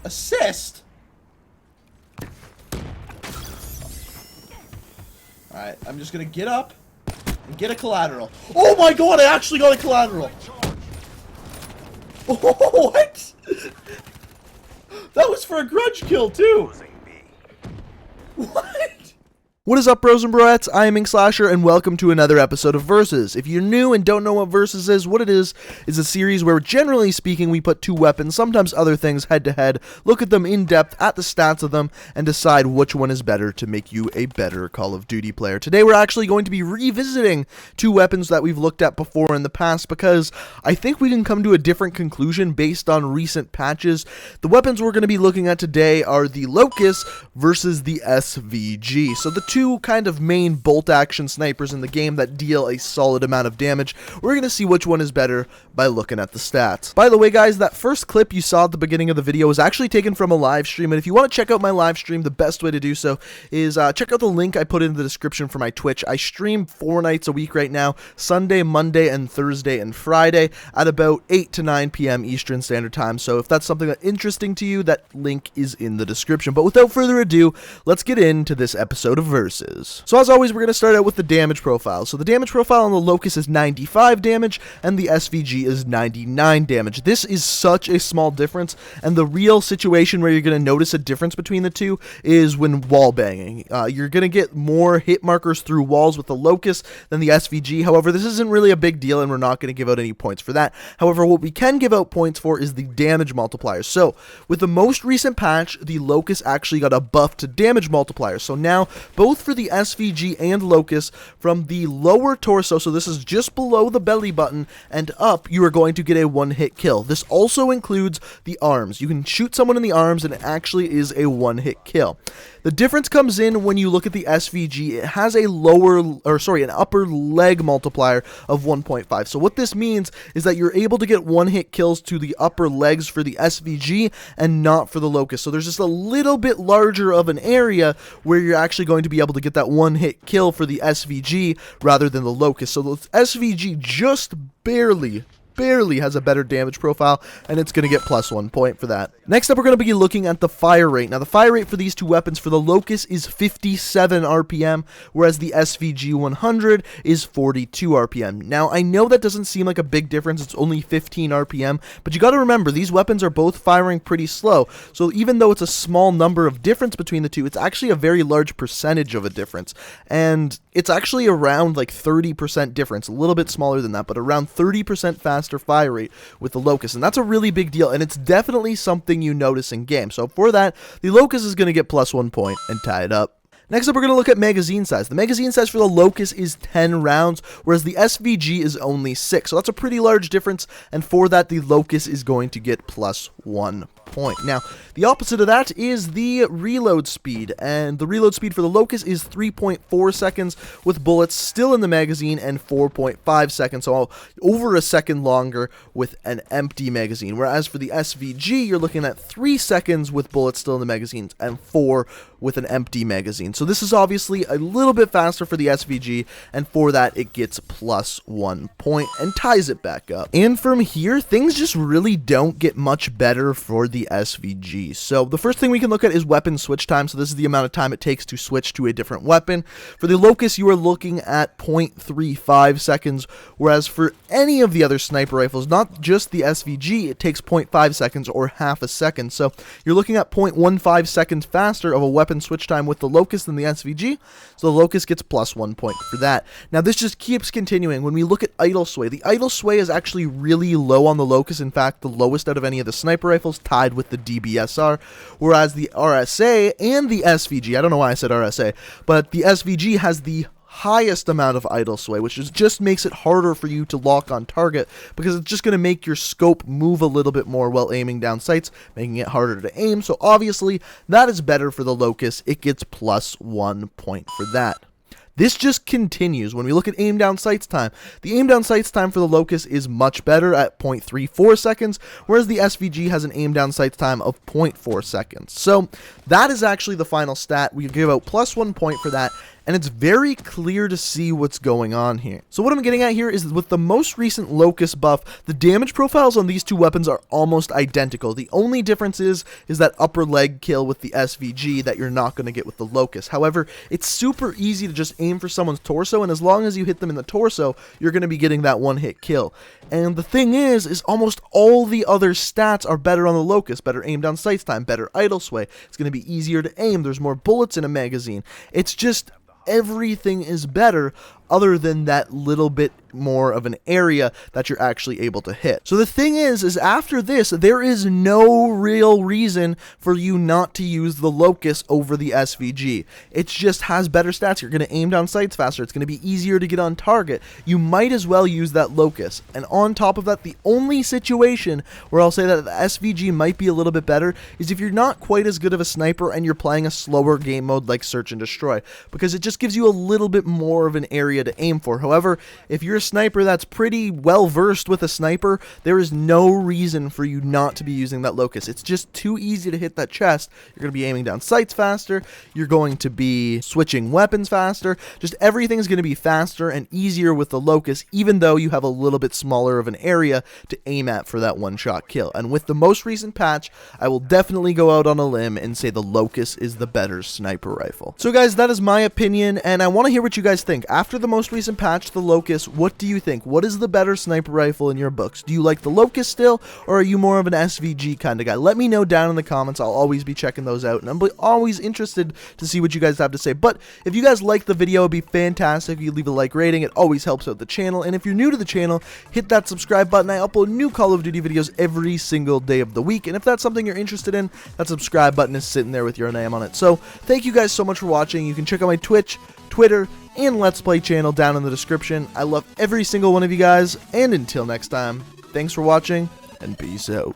Assist? Alright, I'm just gonna get up and get a collateral. Oh my god, I actually got a collateral! Oh, what? That was for a grudge kill, too! What? What is up, bros and broettes? I am Inkslasher, and welcome to another episode of Versus. If you're new and don't know what Versus is, what it is a series where, generally speaking, we put two weapons, sometimes other things, head-to-head, look at them in depth, at the stats of them, and decide which one is better to make you a better Call of Duty player. Today, we're actually going to be revisiting two weapons that we've looked at before in the past, because I think we can come to a different conclusion based on recent patches. The weapons we're going to be looking at today are the Locus versus the SVG. So the two kind of main bolt action snipers in the game that deal a solid amount of damage. We're going to see which one is better by looking at the stats. By the way, guys, that first clip you saw at the beginning of the video was actually taken from a live stream, and if you want to check out my live stream, the best way to do so is check out the link I put in the description for my Twitch. I stream 4 nights a week right now, Sunday, Monday, and Thursday, and Friday at about 8 to 9 p.m. Eastern Standard Time, so if that's something that's interesting to you, that link is in the description. But without further ado, let's get into this episode of Versus. So as always, we're going to start out with the damage profile. So the damage profile on the Locus is 95 damage, and the SVG is 99 damage. This is such a small difference, and the real situation where you're going to notice a difference between the two is when wall banging. You're going to get more hit markers through walls with the Locus than the SVG. However, this isn't really a big deal, and we're not going to give out any points for that. However, what we can give out points for is the damage multiplier. So with the most recent patch, the Locus actually got a buff to damage multiplier. So now, both for the SVG and Locus, from the lower torso, so this is just below the belly button, and up, you are going to get a one-hit kill. This also includes the arms. You can shoot someone in the arms, and it actually is a one-hit kill. The difference comes in when you look at the SVG. It has a an upper leg multiplier of 1.5. So what this means is that you're able to get one-hit kills to the upper legs for the SVG and not for the Locus. So there's just a little bit larger of an area where you're actually going to be able to get that one-hit kill for the SVG rather than the Locus. So the SVG just barely has a better damage profile, and it's going to get +1 point for that. Next up, we're going to be looking at the fire rate. Now, the fire rate for these two weapons for the Locus is 57 RPM, whereas the SVG-100 is 42 RPM. Now, I know that doesn't seem like a big difference. It's only 15 RPM, but you got to remember, these weapons are both firing pretty slow. So even though it's a small number of difference between the two, it's actually a very large percentage of a difference. And it's actually around like 30% difference, a little bit smaller than that, but around 30% faster fire rate with the Locus, and that's a really big deal, and it's definitely something you notice in game. So for that, the Locus is going to get +1 point and tie it up. Next up, we're going to look at magazine size. The magazine size for the Locus is 10 rounds, whereas the SVG is only 6. So that's a pretty large difference, and for that, the Locus is going to get +1 point. Now, the opposite of that is the reload speed, and the reload speed for the Locus is 3.4 seconds with bullets still in the magazine, and 4.5 seconds, so over a second longer with an empty magazine. Whereas for the SVG, you're looking at 3 seconds with bullets still in the magazines, and 4 with an empty magazine. So this is obviously a little bit faster for the SVG, and for that, it gets +1 point and ties it back up. And from here, things just really don't get much better for the SVG. So the first thing we can look at is weapon switch time. So this is the amount of time it takes to switch to a different weapon. For the Locus, you are looking at 0.35 seconds, whereas for any of the other sniper rifles, not just the SVG, it takes 0.5 seconds or half a second. So you're looking at 0.15 seconds faster of a weapon switch time with the Locus than the SVG, so the Locus gets +1 point for that. Now this just keeps continuing. When we look at idle sway, the idle sway is actually really low on the Locus, in fact the lowest out of any of the sniper rifles, tied with the DBSR, whereas the RSA and the SVG, I don't know why I said RSA, but the SVG has the highest amount of idle sway, which just makes it harder for you to lock on target, because it's just going to make your scope move a little bit more while aiming down sights, making it harder to aim. So obviously that is better for the Locus. It gets +1 point for that. This just continues. When we look at aim down sights time, the aim down sights time for the Locus is much better at 0.34 seconds, whereas the SVG has an aim down sights time of 0.4 seconds. So that is actually the final stat. We give out +1 point for that, and it's very clear to see what's going on here. So what I'm getting at here is with the most recent Locus buff, the damage profiles on these two weapons are almost identical. The only difference is that upper leg kill with the SVG that you're not going to get with the Locus. However, it's super easy to just aim for someone's torso, and as long as you hit them in the torso, you're going to be getting that one-hit kill. And the thing is almost all the other stats are better on the Locus. Better aim down sights time, better idle sway. It's going to be easier to aim. There's more bullets in a magazine. It's just everything is better other than that little bit more of an area that you're actually able to hit. So the thing is after this, there is no real reason for you not to use the Locus over the SVG. It just has better stats. You're going to aim down sights faster. It's going to be easier to get on target. You might as well use that Locus. And on top of that, the only situation where I'll say that the SVG might be a little bit better is if you're not quite as good of a sniper and you're playing a slower game mode like Search and Destroy, because it just gives you a little bit more of an area to aim for. However, if you're a sniper that's pretty well versed with a sniper, there is no reason for you not to be using that Locus. It's just too easy to hit that chest. You're going to be aiming down sights faster. You're going to be switching weapons faster. Just everything's going to be faster and easier with the Locus, even though you have a little bit smaller of an area to aim at for that one-shot kill. And with the most recent patch, I will definitely go out on a limb and say the Locus is the better sniper rifle. So guys, that is my opinion, and I want to hear what you guys think. After the most recent patch, the Locus, what do you think? What is the better sniper rifle in your books? Do you like the Locus still, or are you more of an SVG kind of guy? Let me know down in the comments. I'll always be checking those out, and I'm always interested to see what you guys have to say. But if you guys like the video, it'd be fantastic if you leave a like rating. It always helps out the channel, and if you're new to the channel, hit that subscribe button. I upload new Call of Duty videos every single day of the week, and if that's something you're interested in, that subscribe button is sitting there with your name on it. So thank you guys so much for watching. You can check out my Twitch, Twitter, and Let's Play channel down in the description. I love every single one of you guys, and until next time, thanks for watching, and peace out.